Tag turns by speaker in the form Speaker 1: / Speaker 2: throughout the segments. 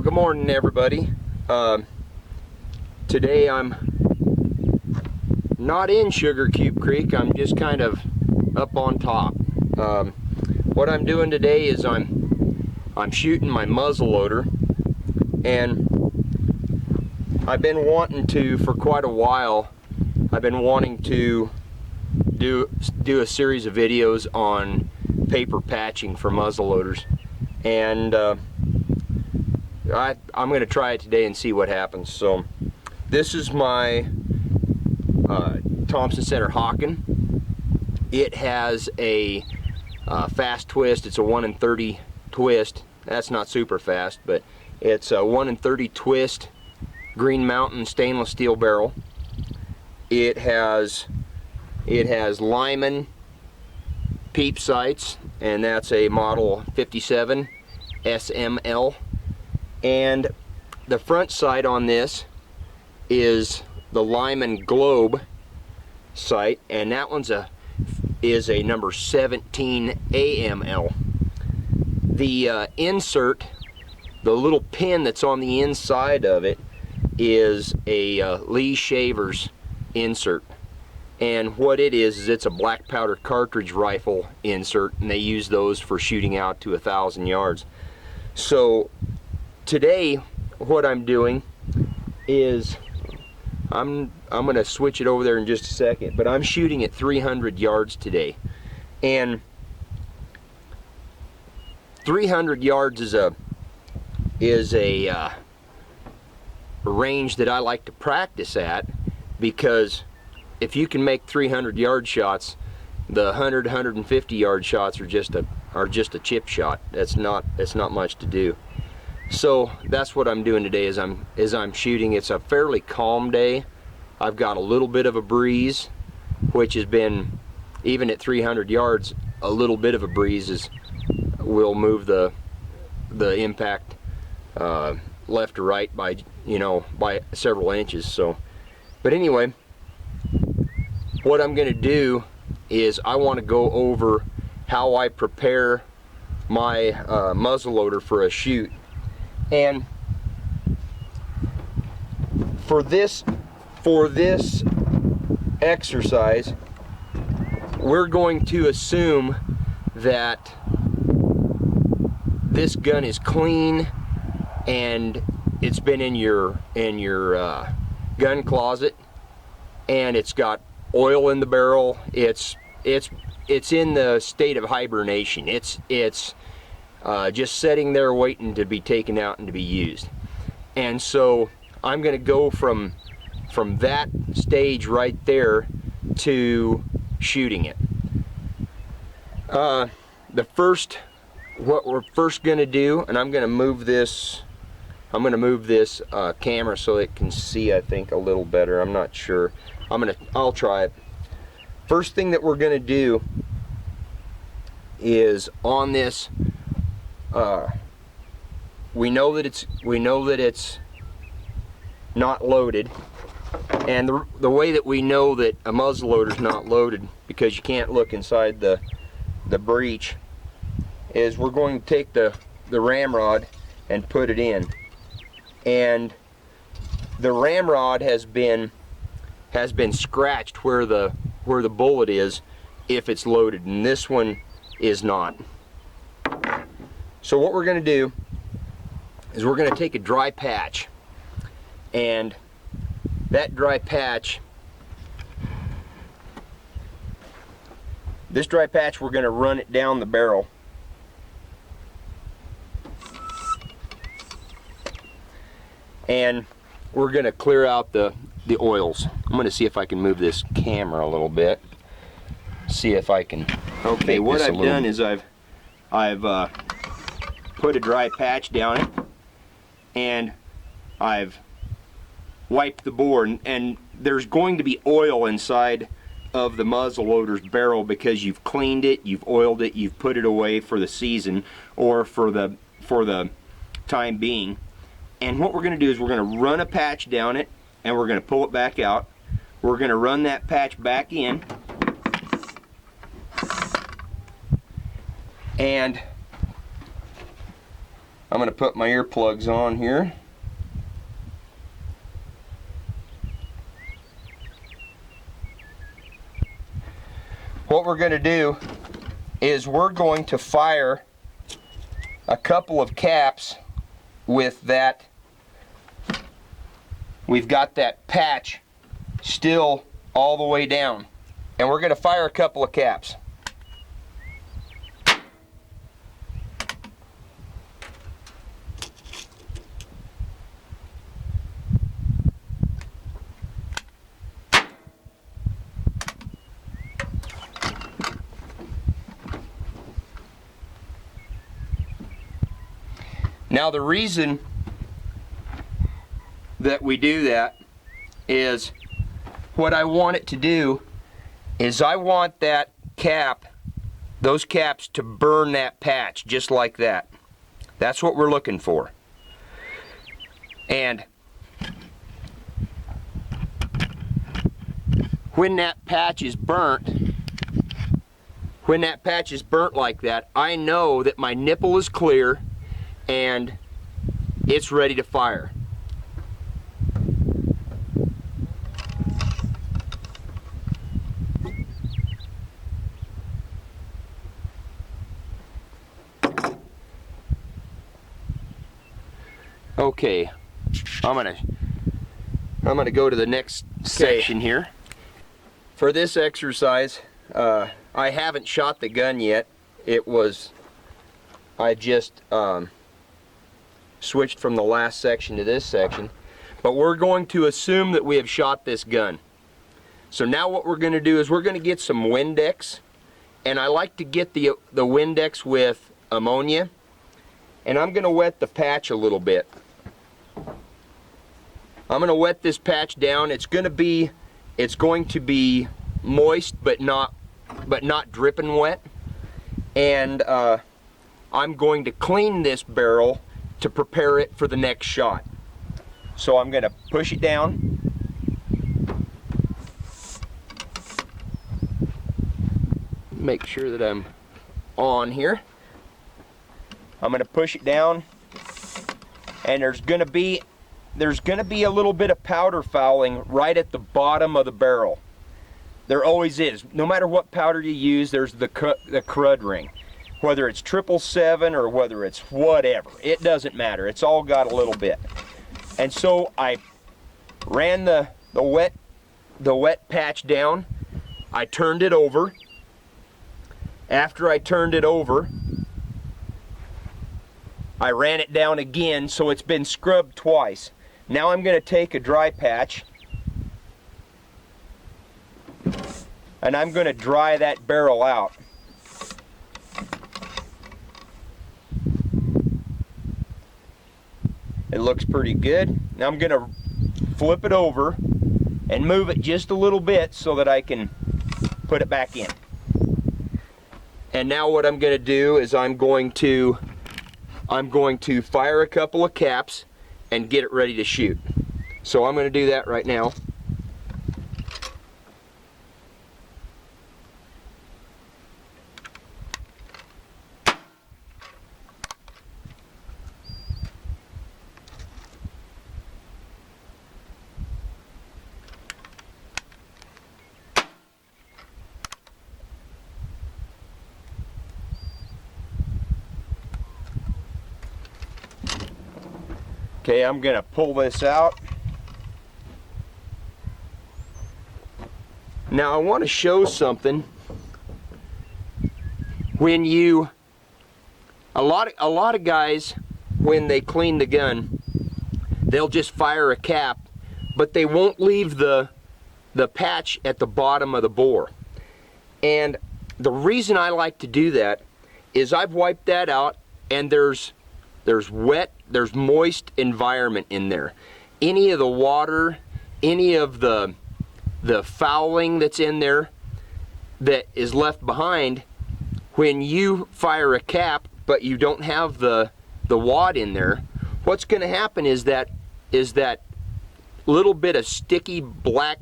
Speaker 1: Well, good morning, everybody. Today I'm not in Sugar Cube Creek. I'm just kind of up on top. What I'm doing today is I'm shooting my muzzleloader, and I've been wanting to, for quite a while, I've been wanting to do a series of videos on paper patching for muzzleloaders, and I'm going to try it today and see what happens. So this is my Thompson Center Hawken. It has a fast twist. It's a 1 in 30 twist. That's not super fast, but it's a 1 in 30 twist Green Mountain stainless steel barrel. It has Lyman peep sights, and that's a model 57 SML. And the front sight on this is the Lyman Globe sight, and that one's is a number 17 AML. The insert, the little pin that's on the inside of it, is a Lee Shaver's insert. And what it is it's a black powder cartridge rifle insert, and they use those for shooting out to 1,000 yards. So today what I'm doing is I'm going to switch it over there in just a second, but I'm shooting at 300 yards today. And 300 yards is a range that I like to practice at, because if you can make 300 yard shots, the 150 yard shots are just a chip shot. That's not much to do. So that's what I'm doing today. Is I'm shooting. It's a fairly calm day. I've got a little bit of a breeze, which has been, even at 300 yards, a little bit of a breeze will move the impact left or right by by several inches. So, but anyway, what I'm going to do is I want to go over how I prepare my muzzleloader for a shoot. And for this exercise, we're going to assume that this gun is clean and it's been in your gun closet, and it's got oil in the barrel. It's in the state of hibernation. It's just sitting there waiting to be taken out and to be used. And so I'm going to go from that stage right there to shooting it. What we're first going to do, and I'm going to move this camera so it can see, I think, a little better. I'm not sure. I'll try it. First thing that we're going to do is on this. We know that it's not loaded, and the way that we know that a muzzleloader is not loaded, because you can't look inside the breech, is we're going to take the ramrod and put it in, and the ramrod has been scratched where the bullet is if it's loaded, and this one is not. So what we're going to do is we're going to take a dry patch, and that dry patch, we're going to run it down the barrel. And we're going to clear out the oils. I'm going to see if I can move this camera a little bit. See if I can. Okay, what I've done is I've put a dry patch down it, and I've wiped the bore, and there's going to be oil inside of the muzzleloader's barrel because you've cleaned it, you've oiled it, you've put it away for the season or for the time being. And what we're going to do is we're going to run a patch down it, and we're going to pull it back out. We're going to run that patch back in, and I'm going to put my earplugs on here. What we're going to do is we're going to fire a couple of caps with that. We've got that patch still all the way down, and we're going to fire a couple of caps. Now the reason that we do that is what I want it to do is I want that cap, those caps to burn that patch just like that. That's what we're looking for. And when that patch is burnt, like that, I know that my nipple is clear and it's ready to fire. Okay, I'm gonna go to the next section here. For this exercise, I haven't shot the gun yet. I just switched from the last section to this section, but we're going to assume that we have shot this gun. So now what we're going to do is we're going to get some Windex, and I like to get the Windex with ammonia, and I'm going to wet the patch a little bit. I'm going to wet this patch down. It's going to be moist but not dripping wet, and I'm going to clean this barrel to prepare it for the next shot. So I'm going to push it down. Make sure that I'm on here. I'm going to push it down, and there's going to be a little bit of powder fouling right at the bottom of the barrel. There always is. No matter what powder you use, there's the crud ring. Whether it's 777 or whether it's whatever, it doesn't matter. It's all got a little bit. And so I ran the wet patch down. I turned it over. After I turned it over, I ran it down again, so it's been scrubbed twice. Now I'm going to take a dry patch and I'm going to dry that barrel out. It looks pretty good. Now I'm going to flip it over and move it just a little bit so that I can put it back in. And now what I'm going to do is I'm going to fire a couple of caps and get it ready to shoot. So I'm going to do that right now. Okay, I'm going to pull this out. Now I want to show something. When a lot of guys, when they clean the gun, they'll just fire a cap, but they won't leave the patch at the bottom of the bore. And the reason I like to do that is I've wiped that out, and there's moist environment in there. Any of the water, any of the fouling that's in there that is left behind, when you fire a cap but you don't have the wad in there, what's going to happen is that little bit of sticky black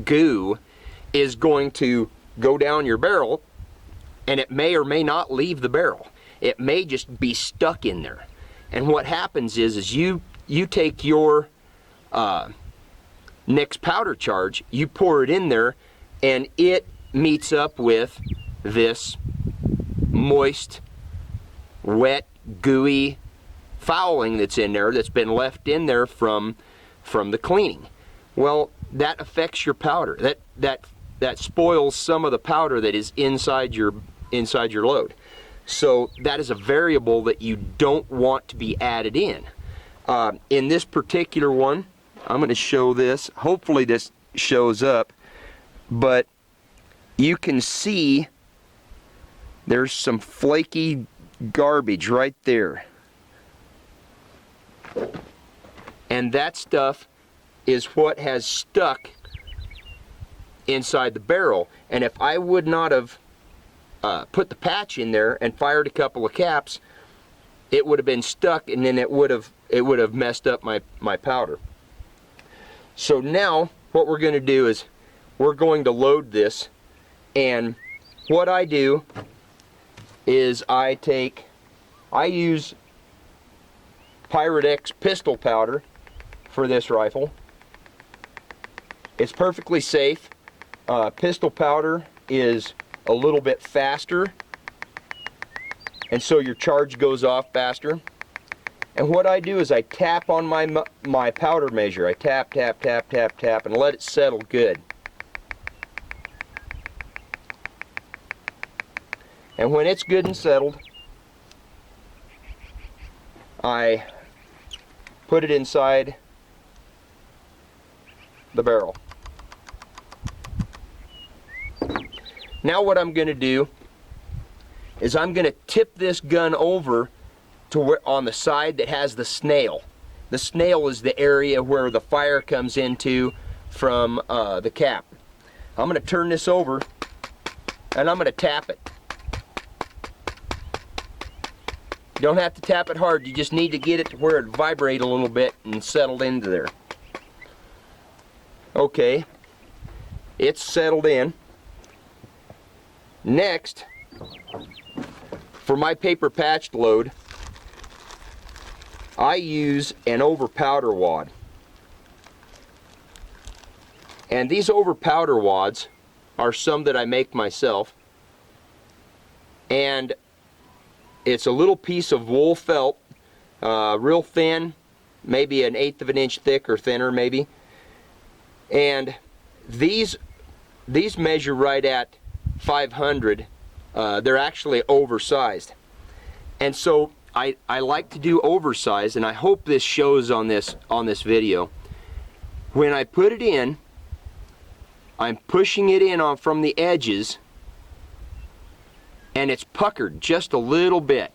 Speaker 1: goo is going to go down your barrel, and it may or may not leave the barrel. It may just be stuck in there. And what happens is you take your next powder charge, you pour it in there, and it meets up with this moist, wet, gooey fouling that's in there, that's been left in there from the cleaning. Well, that affects your powder. That spoils some of the powder that is inside your load. So that is a variable that you don't want to be added in. In this particular one, I'm going to show this. Hopefully this shows up, but you can see there's some flaky garbage right there. And that stuff is what has stuck inside the barrel. And if I would not have put the patch in there and fired a couple of caps, it would have been stuck, and then it would have messed up my powder. So now what we're going to do is we're going to load this, and what I do is I use Pirate X pistol powder for this rifle. It's perfectly safe. Pistol powder is a little bit faster, and so your charge goes off faster. And what I do is I tap on my powder measure. I tap, tap, tap, tap, tap, and let it settle good. And when it's good and settled, I put it inside the barrel. Now what I'm going to do is I'm going to tip this gun over to where, on the side that has the snail. The snail is the area where the fire comes into from the cap. I'm going to turn this over, and I'm going to tap it. You don't have to tap it hard, you just need to get it to where it vibrate a little bit and settled into there. Okay, it's settled in. Next, for my paper patched load, I use an over powder wad. And these over powder wads are some that I make myself. And it's a little piece of wool felt, real thin, maybe 1/8 of an inch thick or thinner maybe. And these measure right at 500. They're actually oversized. And so I like to do oversized, and I hope this shows on this video. When I put it in, I'm pushing it in from the edges, and it's puckered just a little bit.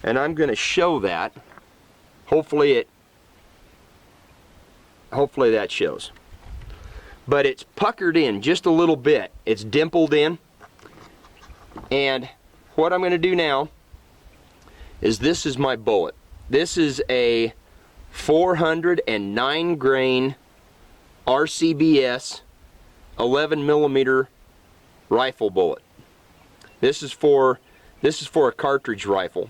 Speaker 1: And I'm going to show that. Hopefully that shows. But it's puckered in just a little bit. It's dimpled in. And what I'm going to do now is, this is my bullet. This is a 409 grain RCBS 11mm rifle bullet. This is for a cartridge rifle,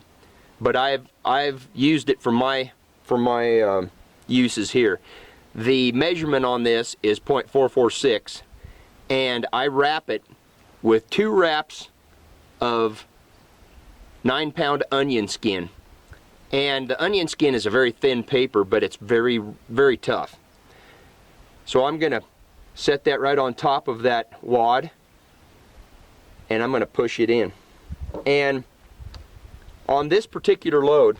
Speaker 1: but I've used it for my uses here. The measurement on this is .446, and I wrap it with 2 wraps of 9-pound onion skin. And the onion skin is a very thin paper, but it's very, very tough. So I'm going to set that right on top of that wad, and I'm going to push it in. And on this particular load,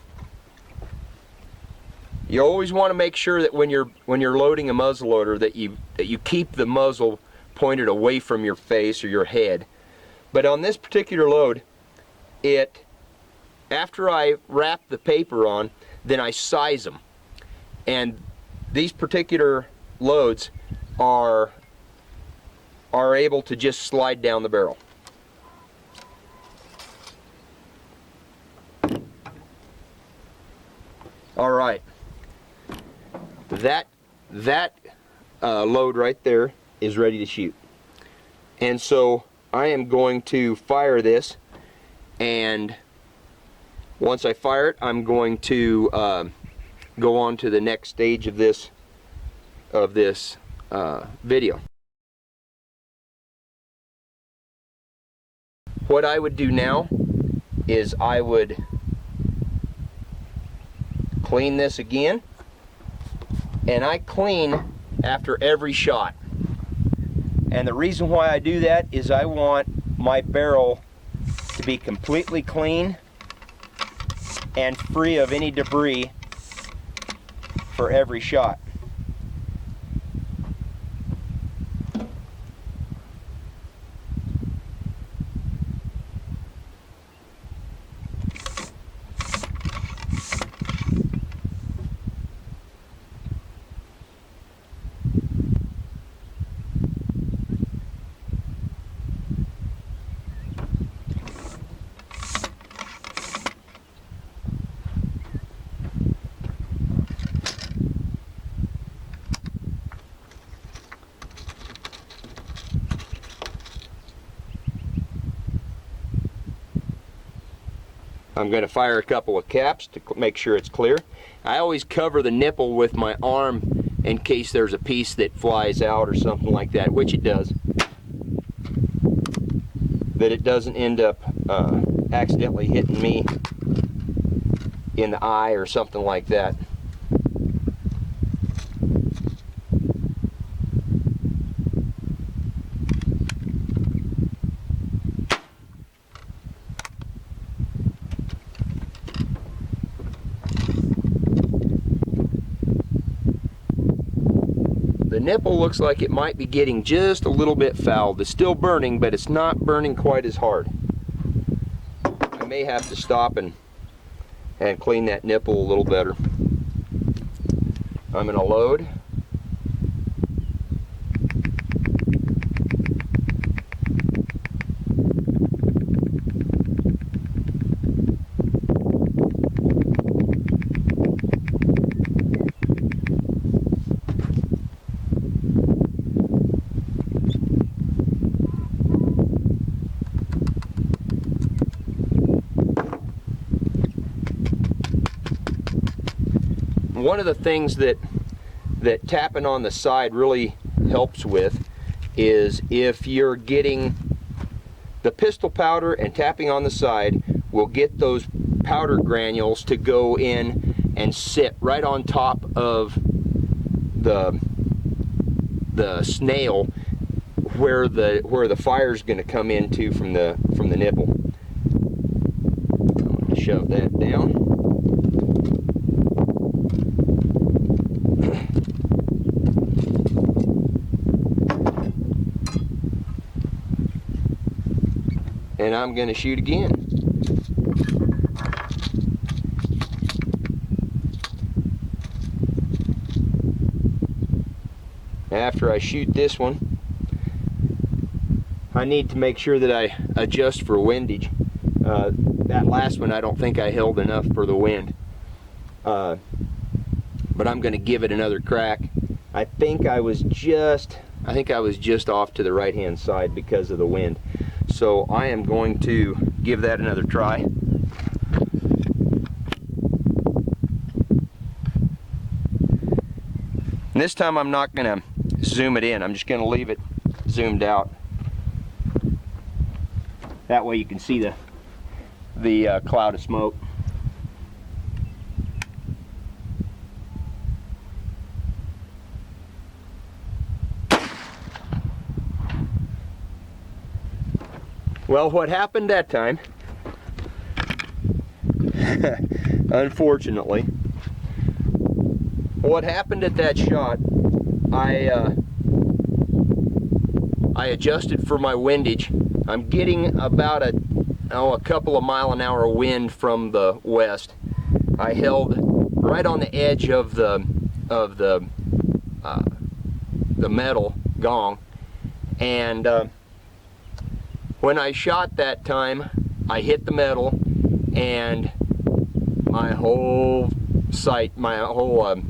Speaker 1: you always want to make sure that when you're loading a muzzleloader that you keep the muzzle pointed away from your face or your head. But on this particular load, after I wrap the paper on, then I size them. And these particular loads are able to just slide down the barrel. All right. That load right there is ready to shoot. And so I am going to fire this, and Once I fire it, I'm going to go on to the next stage of this video. What I would do now is I would clean this again, and I clean after every shot. And the reason why I do that is I want my barrel to be completely clean and free of any debris for every shot. I'm going to fire a couple of caps to make sure it's clear. I always cover the nipple with my arm in case there's a piece that flies out or something like that, which it does. That it doesn't end up accidentally hitting me in the eye or something like that. The nipple looks like it might be getting just a little bit fouled. It's still burning, but it's not burning quite as hard. I may have to stop and clean that nipple a little better. I'm going to load. One of the things that tapping on the side really helps with is if you're getting the pistol powder, and tapping on the side will get those powder granules to go in and sit right on top of the snail where the fire is going to come into from the nipple. I'm going to shove that down. And I'm going to shoot again. After I shoot this one, I need to make sure that I adjust for windage. That last one I don't think I held enough for the wind. But I'm going to give it another crack. I think I was just off to the right hand side because of the wind. So I am going to give that another try. And this time I'm not going to zoom it in. I'm just going to leave it zoomed out. That way you can see the cloud of smoke. Well, what happened that time, unfortunately, what happened at that shot, I adjusted for my windage. I'm getting about a couple of mile-an-hour wind from the west. I held right on the edge of the metal gong, and when I shot that time, I hit the metal, and my whole sight, my whole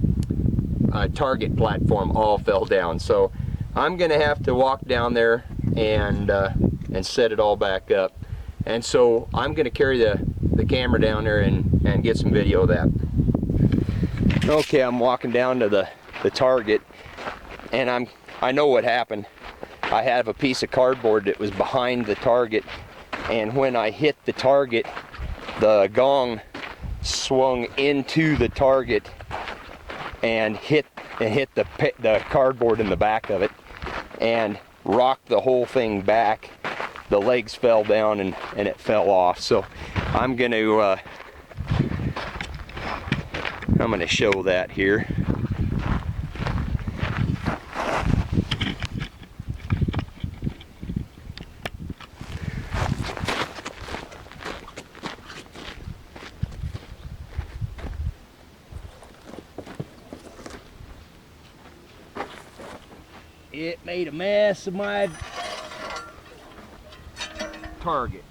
Speaker 1: target platform all fell down. So I'm going to have to walk down there and set it all back up. And so I'm going to carry the camera down there and get some video of that. Okay, I'm walking down to the target, and I know what happened. I have a piece of cardboard that was behind the target, and when I hit the target, the gong swung into the target and hit the cardboard in the back of it and rocked the whole thing back. The legs fell down and it fell off. So I'm gonna show that here. It made a mess of my target.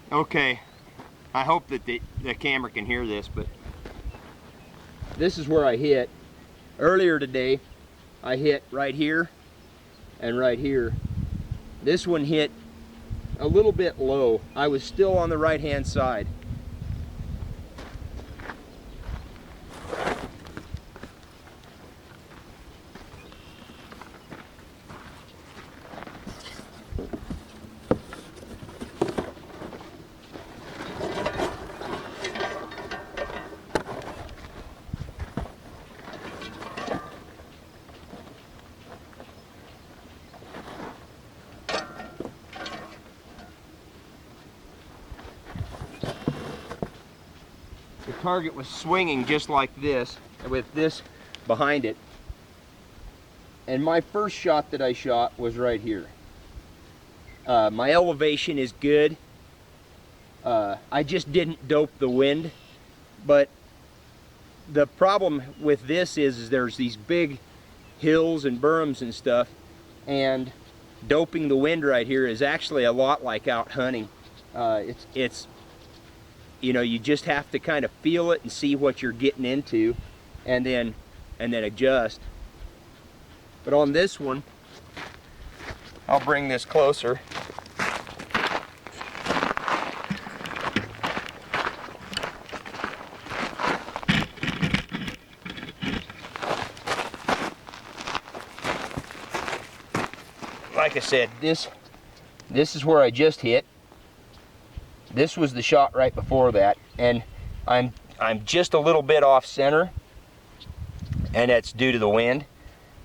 Speaker 1: Okay, I hope that the camera can hear this, but this is where I hit. Earlier today, I hit right here and right here. This one hit a little bit low. I was still on the right-hand side. The target was swinging just like this, with this behind it. And my first shot that I shot was right here. My elevation is good. I just didn't dope the wind. But the problem with this is there's these big hills and berms and stuff, and doping the wind right here is actually a lot like out hunting. It's you know, you just have to kind of feel it and see what you're getting into, and then adjust. But on this one, I'll bring this closer. Like I said, this is where I just hit. This was the shot right before that, and I'm just a little bit off center, and that's due to the wind.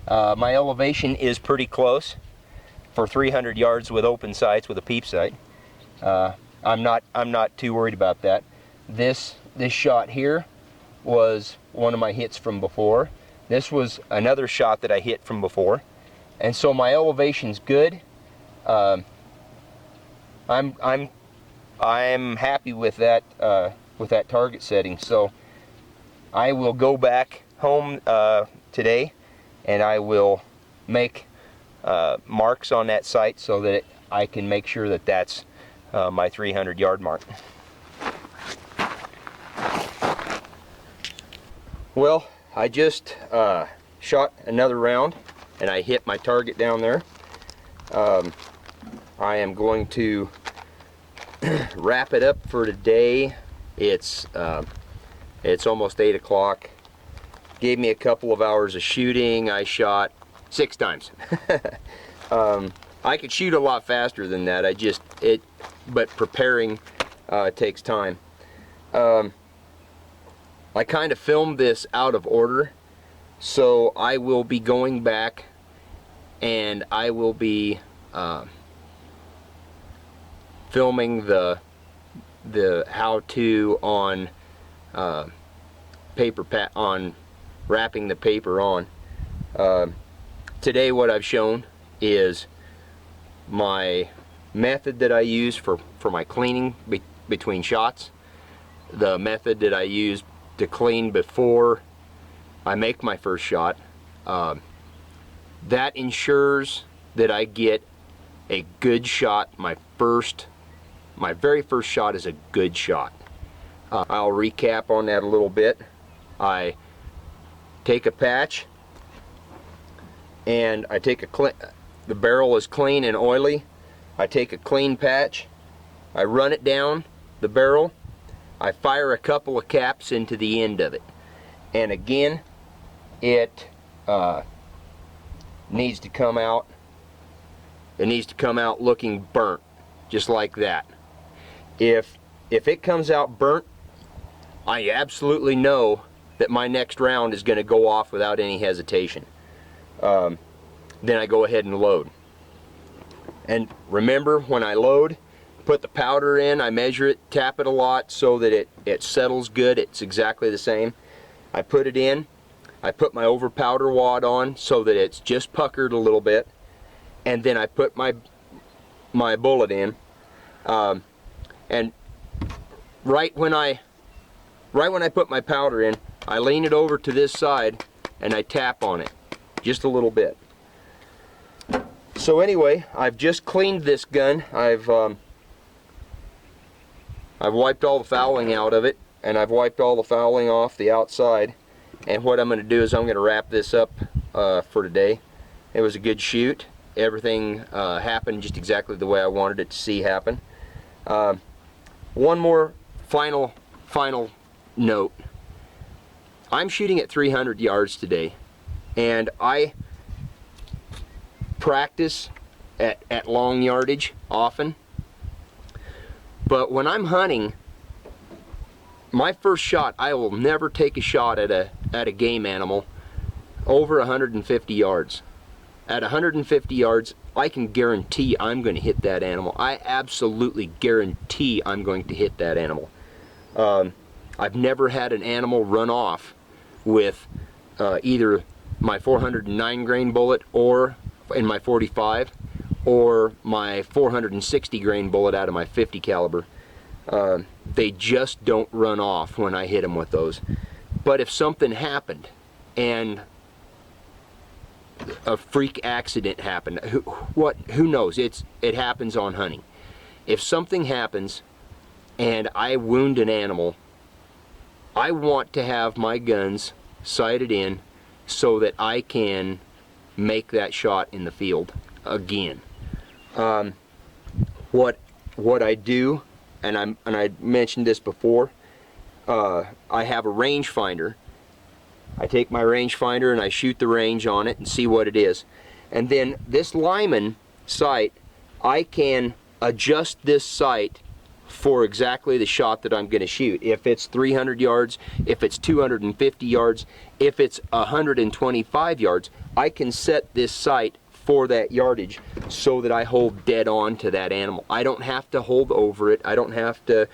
Speaker 1: My elevation is pretty close for 300 yards with open sights with a peep sight. I'm not too worried about that. This shot here was one of my hits from before. This was another shot that I hit from before, and so my elevation's good. I'm happy with that target setting. So I will go back home today, and I will make marks on that site so that I can make sure that that's my 300 yard mark. Well, I just shot another round and I hit my target down there. I am going to wrap it up for today. It's almost 8 o'clock. Gave me a couple of hours of shooting. I shot 6 times. I could shoot a lot faster than that. But preparing takes time. I kind of filmed this out of order, so I will be going back and I will be filming the how-to on wrapping the paper on. Today what I've shown is my method that I use for my cleaning between shots, the method that I use to clean before I make my first shot. That ensures that I get a good shot. My very first shot is a good shot. I'll recap on that a little bit. I take a patch, and I take the barrel is clean and oily. I take a clean patch, I run it down the barrel, I fire a couple of caps into the end of it, and again it needs to come out. It needs to come out looking burnt, just like that. If it comes out burnt, I absolutely know that my next round is going to go off without any hesitation. Then I go ahead and load. And remember, when I load, put the powder in, I measure it, tap it a lot so that it settles good. It's exactly the same. I put it in, I put my over powder wad on so that it's just puckered a little bit, and then I put my bullet in, and right when I put my powder in, I lean it over to this side and I tap on it just a little bit. So anyway, I've just cleaned this gun. I've wiped all the fouling out of it, and I've wiped all the fouling off the outside. And what I'm going to do is I'm going to wrap this up for today. It was a good shoot. Everything happened just exactly the way I wanted it to see happen. One more final note. I'm shooting at 300 yards today, and I practice at long yardage often, but when I'm hunting, my first shot, I will never take a shot at a game animal over 150 yards. At 150 yards, I can guarantee I'm going to hit that animal. I absolutely guarantee I'm going to hit that animal. I've never had an animal run off with either my 409 grain bullet or in my 45 or my 460 grain bullet out of my 50 caliber. They just don't run off when I hit them with those. But if something happened and a freak accident happened, who knows? It happens on hunting. If something happens and I wound an animal, I want to have my guns sighted in so that I can make that shot in the field again. What I do, and I mentioned this before, I have a rangefinder. I take my rangefinder and I shoot the range on it and see what it is. And then this Lyman sight, I can adjust this sight for exactly the shot that I'm going to shoot. If it's 300 yards, if it's 250 yards, if it's 125 yards, I can set this sight for that yardage so that I hold dead on to that animal. I don't have to hold over it. I don't have to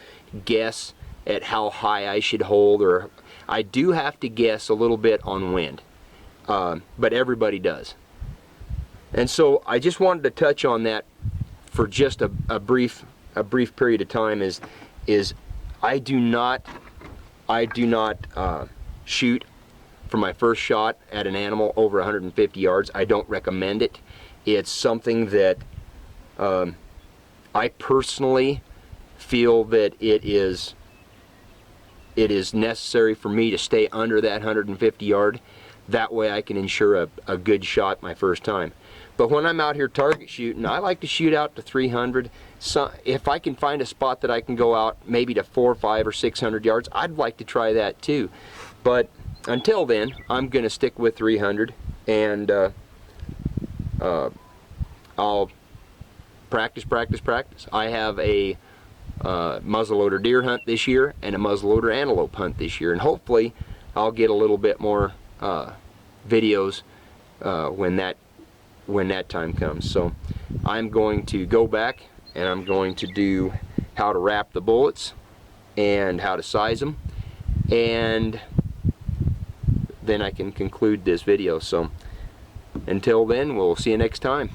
Speaker 1: guess at how high I should hold, or I do have to guess a little bit on wind, but everybody does. And so I just wanted to touch on that for just a brief period of time. Is I do not shoot for my first shot at an animal over 150 yards. I don't recommend it. It's something that I personally feel that it is necessary for me to stay under that 150 yard. That way I can ensure a good shot my first time. But when I'm out here target shooting, I like to shoot out to 300. So if I can find a spot that I can go out maybe to 400, 500, or 600 yards, I'd like to try that too. But until then, I'm going to stick with 300, and I'll practice. I have a muzzleloader deer hunt this year and a muzzleloader antelope hunt this year, and hopefully I'll get a little bit more videos when that time comes. So I'm going to go back and I'm going to do how to wrap the bullets and how to size them, and then I can conclude this video. So until then, we'll see you next time.